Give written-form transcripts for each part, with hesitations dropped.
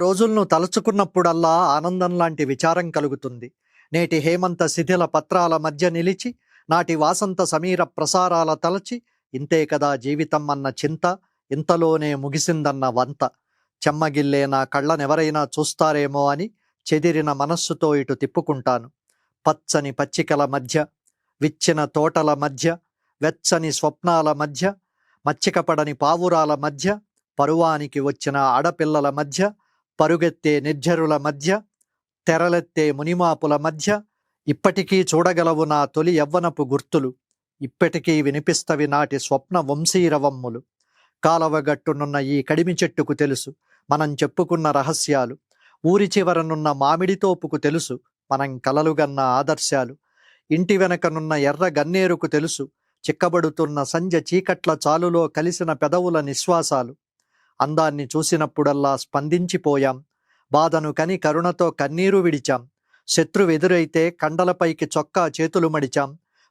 రోజులను తలుచుకున్నప్పుడల్లా ఆనందం లాంటి విచారం కలుగుతుంది. నేటి హేమంత శిథిల పత్రాల మధ్య నిలిచి, నాటి వాసంత సమీర ప్రసారాల తలచి, ఇంతే కదా జీవితం అన్న చింత, ఇంతలోనే ముగిసిందన్న వంత. చెమ్మగిల్లే నా కళ్ళనెవరైనా చూస్తారేమో అని చెదిరిన మనస్సుతో ఇటు తిప్పుకుంటాను. పచ్చని పచ్చికల మధ్య, విచ్చిన తోటల మధ్య, వెచ్చని స్వప్నాల మధ్య, మచ్చికపడని పావురాల మధ్య, పరువానికి వచ్చిన ఆడపిల్లల మధ్య, పరుగెత్తే నిర్జరుల మధ్య, తెరలెత్తే మునిమాపుల మధ్య, ఇప్పటికీ చూడగలవు నా తొలి యవ్వనపు గుర్తులు, ఇప్పటికీ వినిపిస్తవి నాటి స్వప్న వంశీరవమ్ములు. కాలవగట్టునున్న ఈ కడిమి చెట్టుకు తెలుసు మనం చెప్పుకున్న రహస్యాలు, ఊరి చివరనున్న మామిడి తోపుకు తెలుసు మనం కలలుగన్న ఆదర్శాలు, ఇంటి వెనకనున్న ఎర్ర గన్నేరుకు తెలుసు చిక్కబడుతున్న సంజ చీకట్ల చాలులో కలిసిన పెదవుల నిశ్వాసాలు. అందాన్ని చూసినప్పుడల్లా స్పందించిపోయాం, బాధను కని కరుణతో కన్నీరు విడిచాం, శత్రువెదురైతే కండలపైకి చొక్కా చేతులు మడిచాం,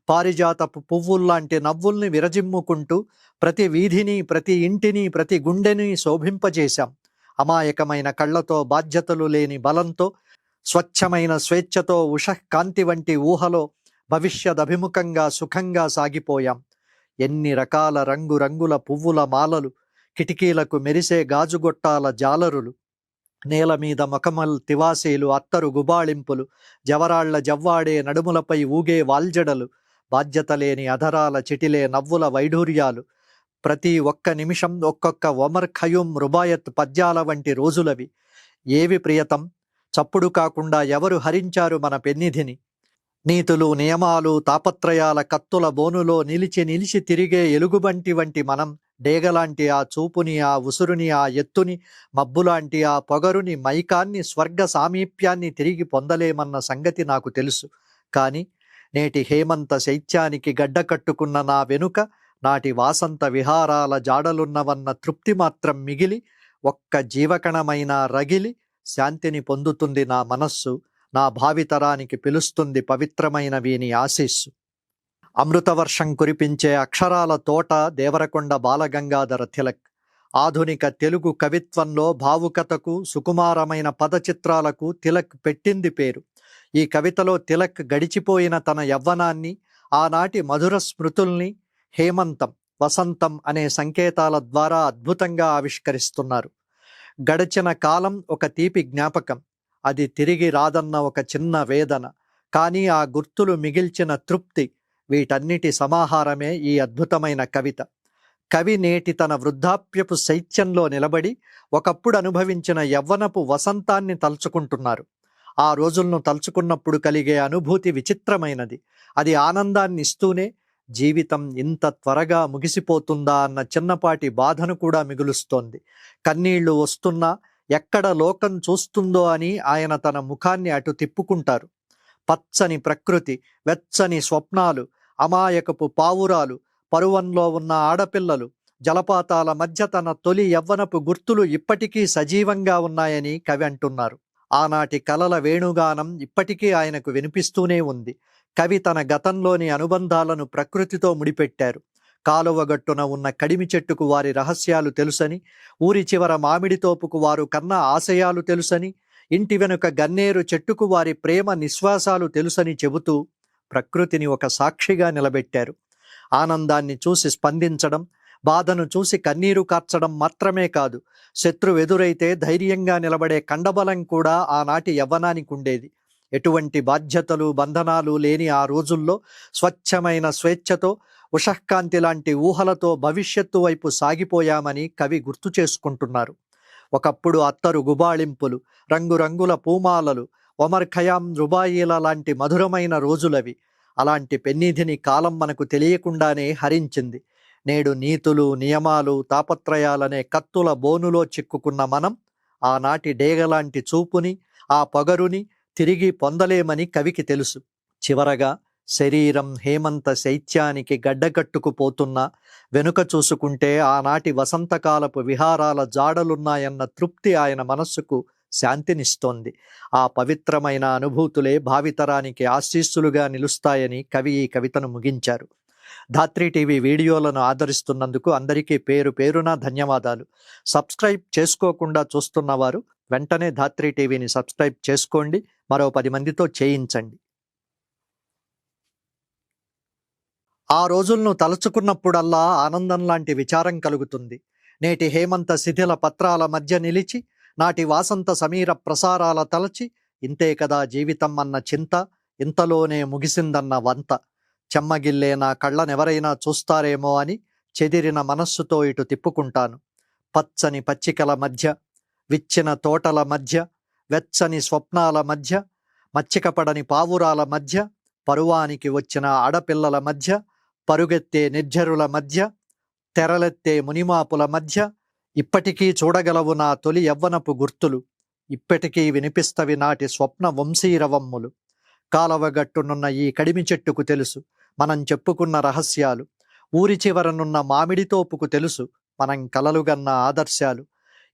పారిజాతపు పువ్వుల్లాంటి నవ్వుల్ని విరజిమ్ముకుంటూ ప్రతి వీధిని, ప్రతి ఇంటిని, ప్రతి గుండెని శోభింపజేశాం. అమాయకమైన కళ్లతో, బాధ్యతలు లేని బలంతో, స్వచ్ఛమైన స్వేచ్ఛతో, ఉషఃకాంతి వంటి ఊహలో భవిష్యదభిముఖంగా సుఖంగా సాగిపోయాం. ఎన్ని రకాల రంగురంగుల పువ్వుల మాలలు, కిటికీలకు మెరిసే గాజుగొట్టాల జాలరులు, నేల మీద మొకమల్ తివాసీలు, అత్తరు గుబాళింపులు, జవరాళ్ల జవ్వాడే నడుములపై ఊగే వాల్జడలు, బాధ్యత లేని అధరాల చిటిలే నవ్వుల వైఢూర్యాలు, ప్రతి ఒక్క నిమిషం ఒక్కొక్క ఒమర్ ఖయూం రుబాయత్ పద్యాల వంటి రోజులవి. ఏవి ప్రియతం? చప్పుడు కాకుండా ఎవరు హరించారు మన పెన్నిధిని? నీతులు, నియమాలు, తాపత్రయాల కత్తుల బోనులో నిలిచి నిలిచి తిరిగే ఎలుగుబంటి వంటి మనం, డేగలాంటి ఆ చూపుని, ఆ ఉసురుని, ఆ ఎత్తుని, మబ్బులాంటి ఆ పొగరుని, మైకాన్ని, స్వర్గ సామీప్యాన్ని తిరిగి పొందలేమన్న సంగతి నాకు తెలుసు. కానీ నేటి హేమంత శైత్యానికి గడ్డ కట్టుకున్న నా వెనుక నాటి వాసంత విహారాల జాడలున్నవన్న తృప్తి మాత్రం మిగిలి, ఒక్క జీవకణమైనా రగిలి శాంతిని పొందుతుంది నా మనస్సు. నా భావితరానికి పిలుస్తుంది పవిత్రమైన వీని ఆశీస్సు. అమృతవర్షం కురిపించే అక్షరాల తోట దేవరకొండ బాలగంగాధర తిలక్. ఆధునిక తెలుగు కవిత్వంలో భావుకతకు, సుకుమారమైన పదచిత్రాలకు తిలక్ పెట్టింది పేరు. ఈ కవితలో తిలక్ గడిచిపోయిన తన యవ్వనాన్ని, ఆనాటి మధుర స్మృతుల్ని హేమంతం, వసంతం అనే సంకేతాల ద్వారా అద్భుతంగా ఆవిష్కరిస్తున్నారు. గడిచిన కాలం ఒక తీపి జ్ఞాపకం, అది తిరిగి రాదన్న ఒక చిన్న వేదన, కానీ ఆ గుర్తులు మిగిల్చిన తృప్తి, వీటన్నిటి సమాహారమే ఈ అద్భుతమైన కవిత. కవి నేటి తన వృద్ధాప్యపు శైత్యంలో నిలబడి ఒకప్పుడు అనుభవించిన యవ్వనపు వసంతాన్ని తలుచుకుంటున్నారు. ఆ రోజులను తలుచుకున్నప్పుడు కలిగే అనుభూతి విచిత్రమైనది. అది ఆనందాన్ని ఇస్తూనే జీవితం ఇంత త్వరగా ముగిసిపోతుందా అన్న చిన్నపాటి బాధను కూడా మిగులుస్తోంది. కన్నీళ్లు వస్తున్నా ఎక్కడ లోకం చూస్తుందో అని ఆయన తన ముఖాన్ని అటు తిప్పుకుంటారు. పచ్చని ప్రకృతి, వెచ్చని స్వప్నాలు, అమాయకపు పావురాలు, పరువంలో ఉన్న ఆడపిల్లలు, జలపాతాల మధ్య తన తొలి యవ్వనపు గుర్తులు ఇప్పటికీ సజీవంగా ఉన్నాయని కవి అంటున్నారు. ఆనాటి కలల వేణుగానం ఇప్పటికీ ఆయనకు వినిపిస్తూనే ఉంది. కవి తన గతంలోని అనుబంధాలను ప్రకృతితో ముడిపెట్టారు. కాలువగట్టున ఉన్న కడిమి చెట్టుకు వారి రహస్యాలు తెలుసని, ఊరి చివర మామిడి తోపుకు వారు కన్న ఆశయాలు తెలుసని, ఇంటి వెనుక గన్నేరు చెట్టుకు వారి ప్రేమ నిశ్వాసాలు తెలుసని చెబుతూ ప్రకృతిని ఒక సాక్షిగా నిలబెట్టారు. ఆనందాన్ని చూసి స్పందించడం, బాధను చూసి కన్నీరు కార్చడం మాత్రమే కాదు, శత్రువెదురైతే ధైర్యంగా నిలబడే కండబలం కూడా ఆనాటి యవ్వనానికి ఉండేది. ఎటువంటి బాధ్యతలు, బంధనాలు లేని ఆ రోజుల్లో స్వచ్ఛమైన స్వేచ్ఛతో, ఉషఃకాంతి లాంటి ఊహలతో భవిష్యత్తు వైపు సాగిపోయామని కవి గుర్తు చేసుకుంటున్నారు. ఒకప్పుడు అత్తరు గుబాళింపులు, రంగురంగుల పూమాలలు, ఒమర్ ఖయాం రుబాయిల లాంటి మధురమైన రోజులవి. అలాంటి పెన్నిధిని కాలం మనకు తెలియకుండానే హరించింది. నేడు నీతులు, నియమాలు, తాపత్రయాలనే కత్తుల బోనులో చిక్కుకున్న మనం ఆనాటి డేగలాంటి చూపుని, ఆ పొగరుని తిరిగి పొందలేమని కవికి తెలుసు. చివరగా శరీరం హేమంత శైత్యానికి గడ్డకట్టుకుపోతున్నా వెనుక చూసుకుంటే ఆనాటి వసంతకాలపు విహారాల జాడలున్నాయన్న తృప్తి ఆయన మనస్సుకు శాంతినిస్తోంది. ఆ పవిత్రమైన అనుభూతులే భావితరానికి ఆశీస్సులుగా నిలుస్తాయని కవి ఈ కవితను ముగించారు. ధాత్రి టీవీ వీడియోలను ఆదరిస్తున్నందుకు అందరికీ పేరు పేరున ధన్యవాదాలు. సబ్స్క్రైబ్ చేసుకోకుండా చూస్తున్నవారు వెంటనే ధాత్రి టీవీని సబ్స్క్రైబ్ చేసుకోండి, మరో 10 మందితో చేయించండి. ఆ రోజులను తలుచుకున్నప్పుడల్లా ఆనందం లాంటి విచారం కలుగుతుంది. నేటి హేమంత శిథిల పత్రాల మధ్య నిలిచి, నాటి వాసంత సమీర ప్రసారాల తలచి, ఇంతే కదా జీవితం అన్న చింత, ఇంతలోనే ముగిసిందన్న వంత. చెమ్మగిల్లే నా కళ్ళనెవరైనా చూస్తారేమో అని చెదిరిన మనస్సుతో ఇటు తిప్పుకుంటాను. పచ్చని పచ్చికల మధ్య, విచ్చిన తోటల మధ్య, వెచ్చని స్వప్నాల మధ్య, మచ్చికపడని పావురాల మధ్య, పరువానికి వచ్చిన ఆడపిల్లల మధ్య, పరుగెత్తే నిర్జరుల మధ్య, తెరలెత్తే మునిమాపుల మధ్య, ఇప్పటికీ చూడగలవు నా తొలి యవ్వనపు గుర్తులు, ఇప్పటికీ వినిపిస్తవి నాటి స్వప్న వంశీరవమ్ములు. కాలవగట్టునున్న ఈ కడిమి చెట్టుకు తెలుసు మనం చెప్పుకున్న రహస్యాలు, ఊరి చివరనున్న మామిడి తోపుకు తెలుసు మనం కలలుగన్న ఆదర్శాలు,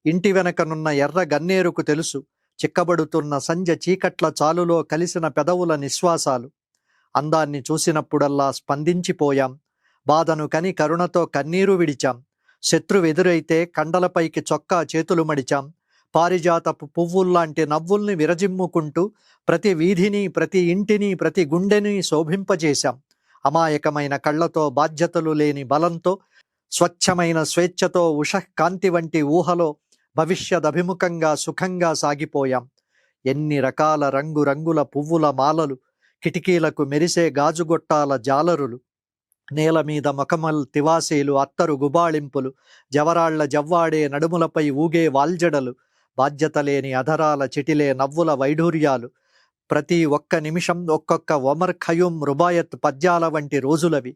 ఇంటి వెనకనున్న ఎర్ర గన్నేరుకు తెలుసు చిక్కబడుతున్న సంజ చీకట్ల చాలులో కలిసిన పెదవుల నిశ్వాసాలు. అందాన్ని చూసినప్పుడల్లా స్పందించిపోయాం, బాధను కని కరుణతో కన్నీరు విడిచాం, శత్రువెదురైతే కండలపైకి చొక్కా చేతులు మడిచాం, పారిజాతపు పువ్వుల్లాంటి నవ్వుల్ని విరజిమ్ముకుంటూ ప్రతి వీధిని, ప్రతి ఇంటిని, ప్రతి గుండెని శోభింపజేశాం. అమాయకమైన కళ్ళతో, బాధ్యతలు లేని బలంతో, స్వచ్ఛమైన స్వేచ్ఛతో, ఉషఃకాంతి వంటి ఊహలో భవిష్యదభిముఖంగా సుఖంగా సాగిపోయాం. ఎన్ని రకాల రంగురంగుల పువ్వుల మాలలు, కిటికీలకు మెరిసే గాజుగొట్టాల జాలరులు, నేల మీద మొకమల్ తివాసీలు, అత్తరు గుబాళింపులు, జవరాళ్ల జవ్వాడే నడుములపై ఊగే వాల్జడలు, బాధ్యత లేని అధరాల చిటిలే నవ్వుల వైఢూర్యాలు, ప్రతి ఒక్క నిమిషం ఒక్కొక్క ఒమర్ ఖయూమ్ రుబాయత్ పద్యాల వంటి రోజులవి.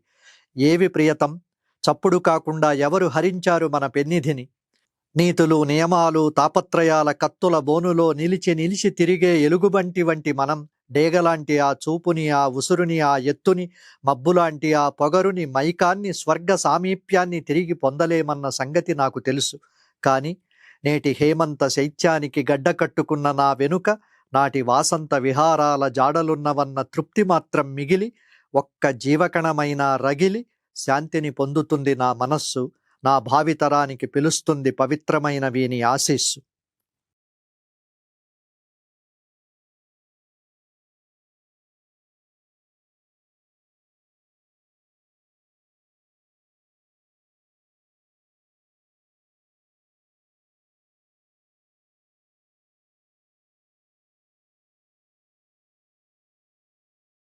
ఏవి ప్రియతం? చప్పుడు కాకుండా ఎవరు హరించారు మన పెన్నిధిని? నీతులు, నియమాలు, తాపత్రయాల కత్తుల బోనులో నిలిచి నిలిచి తిరిగే ఎలుగుబంటి వంటి మనం, డేగలాంటి ఆ చూపుని, ఆ ఉసురుని, ఆ ఎత్తుని, మబ్బులాంటి ఆ పొగరుని, మైకాన్ని, స్వర్గ సామీప్యాన్ని తిరిగి పొందలేమన్న సంగతి నాకు తెలుసు. కానీ నేటి హేమంత శైత్యానికి గడ్డ కట్టుకున్న నా వెనుక నాటి వాసంత విహారాల జాడలున్నవన్న తృప్తి మాత్రం మిగిలి, ఒక్క జీవకణమైనా రగిలి శాంతిని పొందుతుంది నా మనస్సు, నా భావితరానికి పిలుస్తుంది పవిత్రమైన వీని ఆశీస్సు.